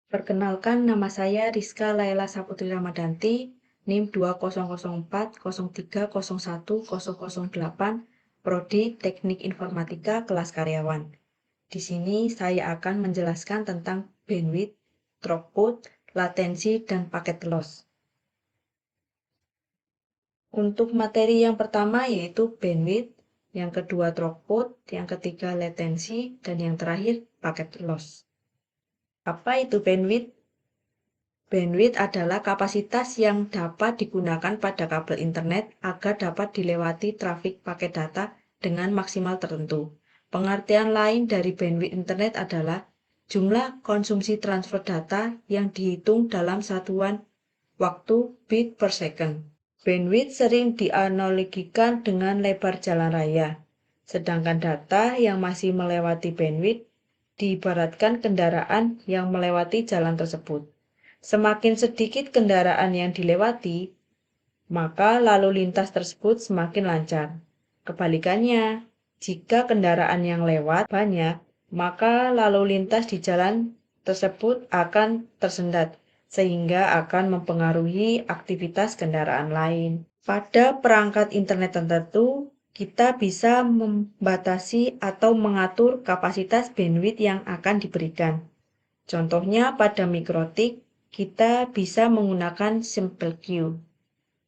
Perkenalkan, nama saya Rizka Laila Saputri Ramadanti, NIM 200403010008, Prodi Teknik Informatika kelas karyawan. Di sini saya akan menjelaskan tentang bandwidth, throughput, latensi, dan paket loss. Untuk materi yang pertama yaitu bandwidth, yang kedua throughput, yang ketiga latensi, dan yang terakhir paket loss. Apa itu bandwidth? Bandwidth adalah kapasitas yang dapat digunakan pada kabel internet agar dapat dilewati trafik paket data dengan maksimal tertentu. Pengertian lain dari bandwidth internet adalah jumlah konsumsi transfer data yang dihitung dalam satuan waktu bit per second. Bandwidth sering dianalogikan dengan lebar jalan raya, sedangkan data yang masih melewati bandwidth diibaratkan kendaraan yang melewati jalan tersebut. Semakin sedikit kendaraan yang dilewati, maka lalu lintas tersebut semakin lancar. Kebalikannya, jika kendaraan yang lewat banyak, maka lalu lintas di jalan tersebut akan tersendat, sehingga akan mempengaruhi aktivitas kendaraan lain. Pada perangkat internet tertentu, kita bisa membatasi atau mengatur kapasitas bandwidth yang akan diberikan. Contohnya pada mikrotik, kita bisa menggunakan simple queue.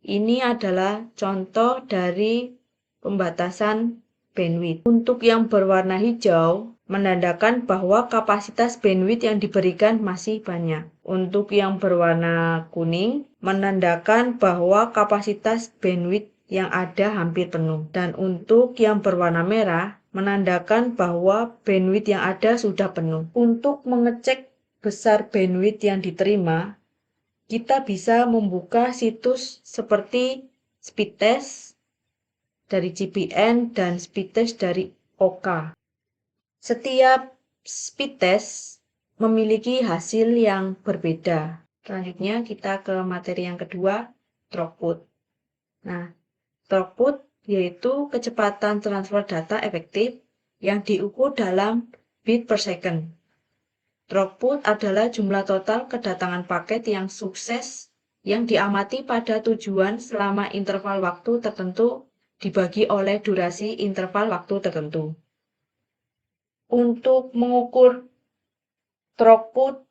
Ini adalah contoh dari pembatasan bandwidth. Untuk yang berwarna hijau, menandakan bahwa kapasitas bandwidth yang diberikan masih banyak. Untuk yang berwarna kuning, menandakan bahwa kapasitas bandwidth yang ada hampir penuh. Dan untuk yang berwarna merah, menandakan bahwa bandwidth yang ada sudah penuh. Untuk mengecek besar bandwidth yang diterima, kita bisa membuka situs seperti speedtest dari GPN dan speedtest dari OK. Setiap speedtest memiliki hasil yang berbeda. Selanjutnya kita ke materi yang kedua, throughput. Nah, throughput yaitu kecepatan transfer data efektif yang diukur dalam bit per second. Throughput adalah jumlah total kedatangan paket yang sukses yang diamati pada tujuan selama interval waktu tertentu dibagi oleh durasi interval waktu tertentu. Untuk mengukur throughput,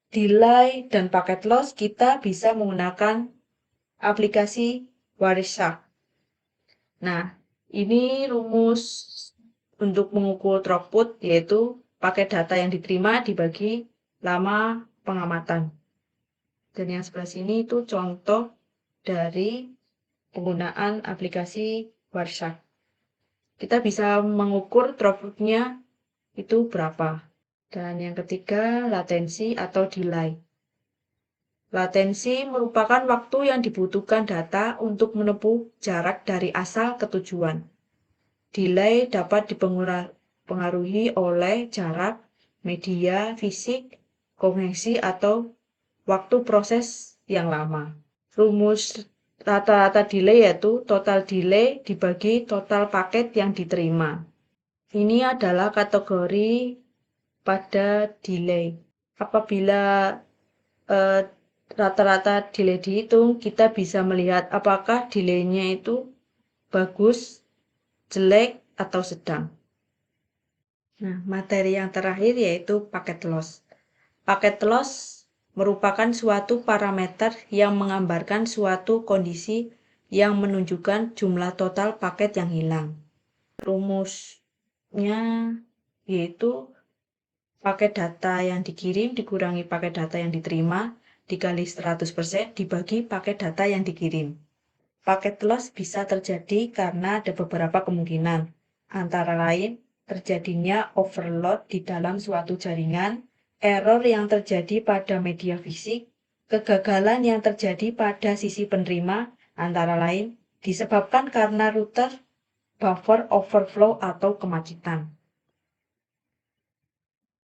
delay, dan paket loss, kita bisa menggunakan aplikasi Wireshark. Nah, ini rumus untuk mengukur throughput yaitu paket data yang diterima dibagi lama pengamatan. Dan yang sebelah sini itu contoh dari penggunaan aplikasi Wireshark. Kita bisa mengukur throughput-nya itu berapa. Dan yang ketiga, latensi atau delay. Latensi merupakan waktu yang dibutuhkan data untuk menempuh jarak dari asal ke tujuan. Delay dapat dipengaruhi oleh jarak, media, fisik, koneksi, atau waktu proses yang lama. Rumus rata-rata delay yaitu total delay dibagi total paket yang diterima. Ini adalah kategori pada delay. Apabila rata-rata delay dihitung, kita bisa melihat apakah delaynya itu bagus, jelek, atau sedang. Nah, materi yang terakhir yaitu paket loss. Paket loss merupakan suatu parameter yang menggambarkan suatu kondisi yang menunjukkan jumlah total paket yang hilang. Rumusnya yaitu paket data yang dikirim dikurangi paket data yang diterima dikali 100% dibagi paket data yang dikirim. Paket loss bisa terjadi karena ada beberapa kemungkinan, antara lain terjadinya overload di dalam suatu jaringan, error yang terjadi pada media fisik, kegagalan yang terjadi pada sisi penerima, antara lain disebabkan karena router, buffer overflow, atau kemacetan.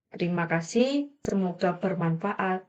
Terima kasih, semoga bermanfaat.